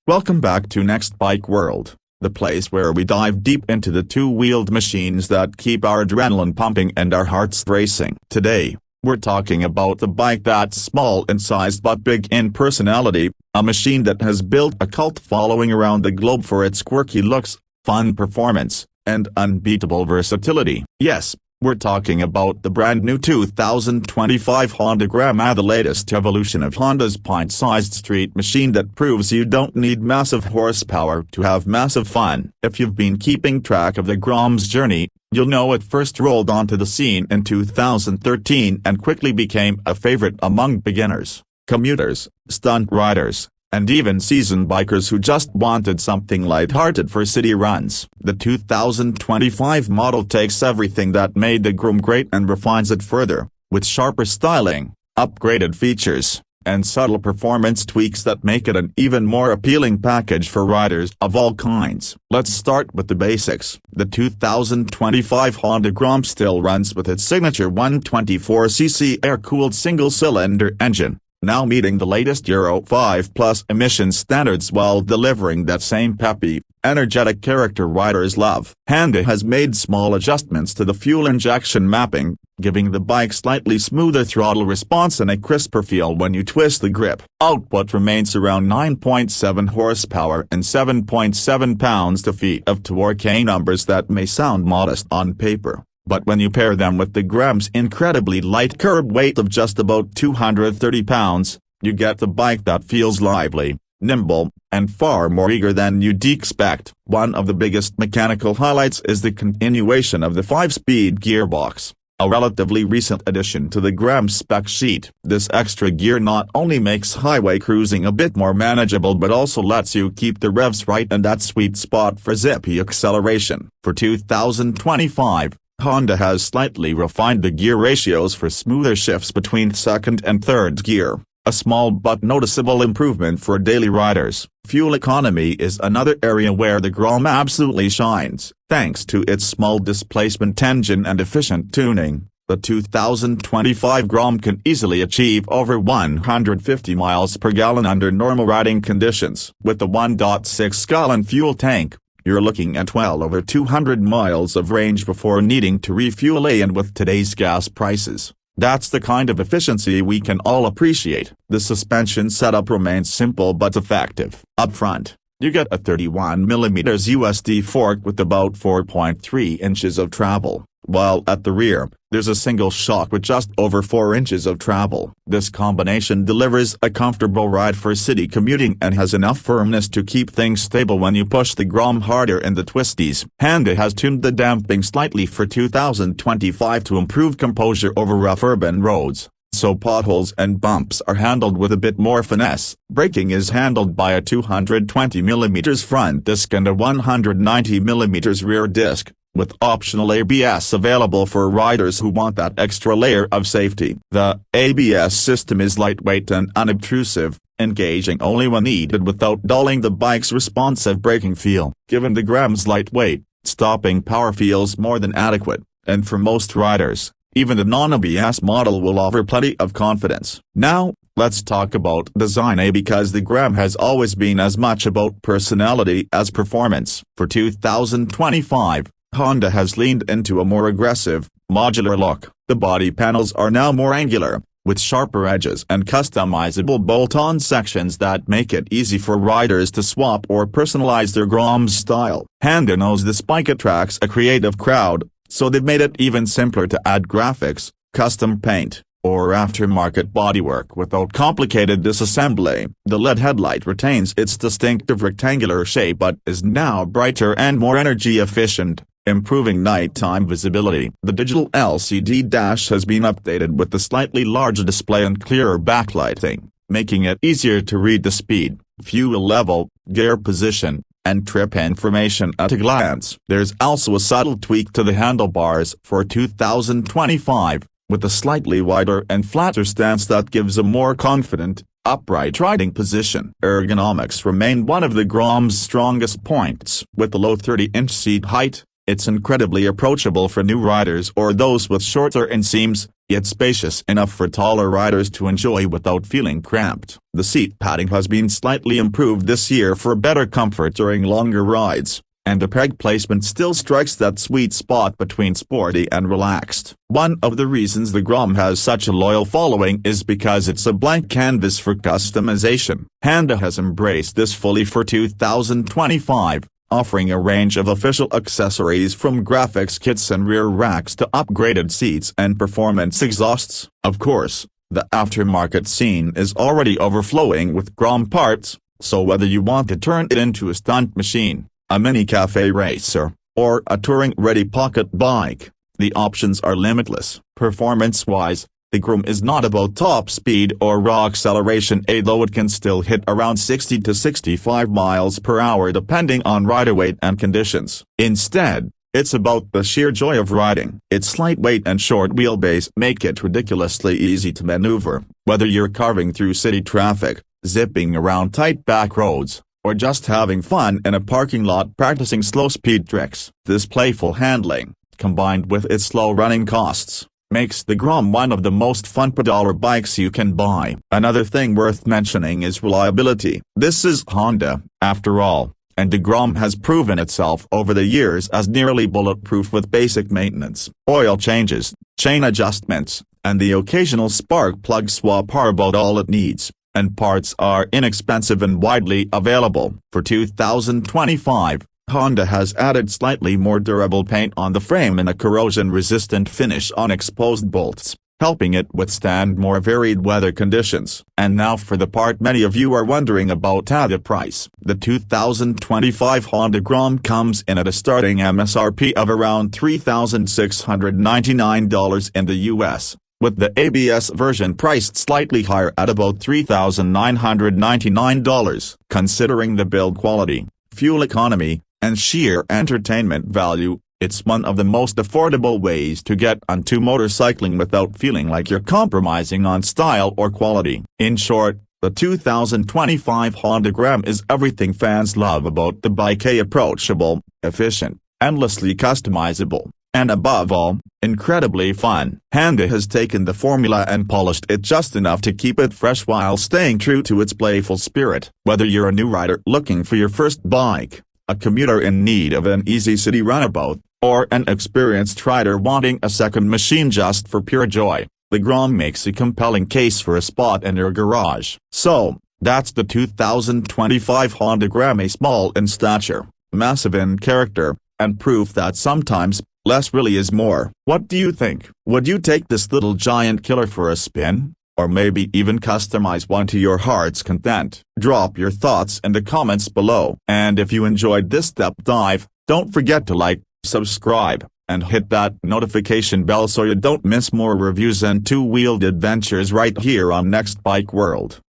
Welcome back to Next Bike World, the place where we dive deep into the two-wheeled machines that keep our adrenaline pumping and our hearts racing. Today, we're talking about the bike that's small in size but big in personality, a machine that has built a cult following around the globe for its quirky looks, fun performance, and unbeatable versatility. Yes, we're talking about the brand new 2025 Honda Grom, the latest evolution of Honda's pint-sized street machine that proves you don't need massive horsepower to have massive fun. If you've been keeping track of the Grom's journey, you'll know it first rolled onto the scene in 2013 and quickly became a favorite among beginners, commuters, stunt riders, and even seasoned bikers who just wanted something lighthearted for city runs. The 2025 model takes everything that made the Grom great and refines it further, with sharper styling, upgraded features, and subtle performance tweaks that make it an even more appealing package for riders of all kinds. Let's start with the basics. The 2025 Honda Grom still runs with its signature 124cc air-cooled single-cylinder engine, now meeting the latest Euro 5+ emissions standards while delivering that same peppy, energetic character riders love. Honda has made small adjustments to the fuel injection mapping, giving the bike slightly smoother throttle response and a crisper feel when you twist the grip. Output remains around 9.7 horsepower and 7.7 pounds-feet of torque, numbers that may sound modest on paper, but when you pair them with the Grom's incredibly light curb weight of just about 230 pounds, you get the bike that feels lively, nimble, and far more eager than you'd expect. One of the biggest mechanical highlights is the continuation of the 5-speed gearbox, a relatively recent addition to the Grom spec sheet. This extra gear not only makes highway cruising a bit more manageable but also lets you keep the revs right and that sweet spot for zippy acceleration. For 2025, Honda has slightly refined the gear ratios for smoother shifts between second and third gear, a small but noticeable improvement for daily riders. Fuel economy is another area where the Grom absolutely shines. Thanks to its small displacement engine and efficient tuning, the 2025 Grom can easily achieve over 150 miles per gallon under normal riding conditions. With the 1.6-gallon fuel tank, you're looking at well over 200 miles of range before needing to refuel, and with today's gas prices, that's the kind of efficiency we can all appreciate. The suspension setup remains simple but effective. Up front, you get a 31mm USD fork with about 4.3 inches of travel, while at the rear, there's a single shock with just over 4 inches of travel. This combination delivers a comfortable ride for city commuting and has enough firmness to keep things stable when you push the Grom harder in the twisties. Honda has tuned the damping slightly for 2025 to improve composure over rough urban roads, so potholes and bumps are handled with a bit more finesse. Braking is handled by a 220mm front disc and a 190mm rear disc, with optional ABS available for riders who want that extra layer of safety. The ABS system is lightweight and unobtrusive, engaging only when needed without dulling the bike's responsive braking feel. Given the Grom's light weight, stopping power feels more than adequate, and for most riders, even the non-ABS model will offer plenty of confidence. Now, let's talk about design, because the Grom has always been as much about personality as performance. For 2025, Honda has leaned into a more aggressive, modular look. The body panels are now more angular, with sharper edges and customizable bolt-on sections that make it easy for riders to swap or personalize their Grom's style. Honda knows this bike attracts a creative crowd, so they've made it even simpler to add graphics, custom paint, or aftermarket bodywork without complicated disassembly. The LED headlight retains its distinctive rectangular shape but is now brighter and more energy efficient, improving nighttime visibility. The digital LCD dash has been updated with the slightly larger display and clearer backlighting, making it easier to read the speed, fuel level, gear position, and trip information at a glance. There's also a subtle tweak to the handlebars for 2025, with a slightly wider and flatter stance that gives a more confident, upright riding position. Ergonomics remain one of the Grom's strongest points. With the low 30-inch seat height, it's incredibly approachable for new riders or those with shorter inseams, yet spacious enough for taller riders to enjoy without feeling cramped. The seat padding has been slightly improved this year for better comfort during longer rides, and the peg placement still strikes that sweet spot between sporty and relaxed. One of the reasons the Grom has such a loyal following is because it's a blank canvas for customization. Honda has embraced this fully for 2025, offering a range of official accessories from graphics kits and rear racks to upgraded seats and performance exhausts. Of course, the aftermarket scene is already overflowing with Grom parts, so whether you want to turn it into a stunt machine, a mini cafe racer, or a touring-ready pocket bike, the options are limitless. Performance-wise, the Grom is not about top speed or raw acceleration, although it can still hit around 60 to 65 miles per hour depending on rider weight and conditions. Instead, it's about the sheer joy of riding. Its lightweight and short wheelbase make it ridiculously easy to maneuver, whether you're carving through city traffic, zipping around tight back roads, or just having fun in a parking lot practicing slow-speed tricks. This playful handling, combined with its low running costs, makes the Grom one of the most fun per-dollar bikes you can buy. Another thing worth mentioning is reliability. This is Honda, after all, and the Grom has proven itself over the years as nearly bulletproof with basic maintenance. Oil changes, chain adjustments, and the occasional spark plug swap are about all it needs, and parts are inexpensive and widely available. For 2025, Honda has added slightly more durable paint on the frame and a corrosion-resistant finish on exposed bolts, helping it withstand more varied weather conditions. And now for the part many of you are wondering about: the price. The 2025 Honda Grom comes in at a starting MSRP of around $3,699 in the US, with the ABS version priced slightly higher at about $3,999. Considering the build quality, fuel economy, and sheer entertainment value, it's one of the most affordable ways to get onto motorcycling without feeling like you're compromising on style or quality. In short, the 2025 Honda Grom is everything fans love about the bike: approachable, efficient, endlessly customizable, and above all, incredibly fun. Honda has taken the formula and polished it just enough to keep it fresh while staying true to its playful spirit. Whether you're a new rider looking for your first bike, a commuter in need of an easy city runabout, or an experienced rider wanting a second machine just for pure joy, the Grom makes a compelling case for a spot in your garage. So, that's the 2025 Honda Grom, a small in stature, massive in character, and proof that sometimes less really is more. What do you think? Would you take this little giant killer for a spin? Or maybe even customize one to your heart's content? Drop your thoughts in the comments below. And if you enjoyed this deep dive, don't forget to like, subscribe, and hit that notification bell so you don't miss more reviews and two-wheeled adventures right here on Next Bike World.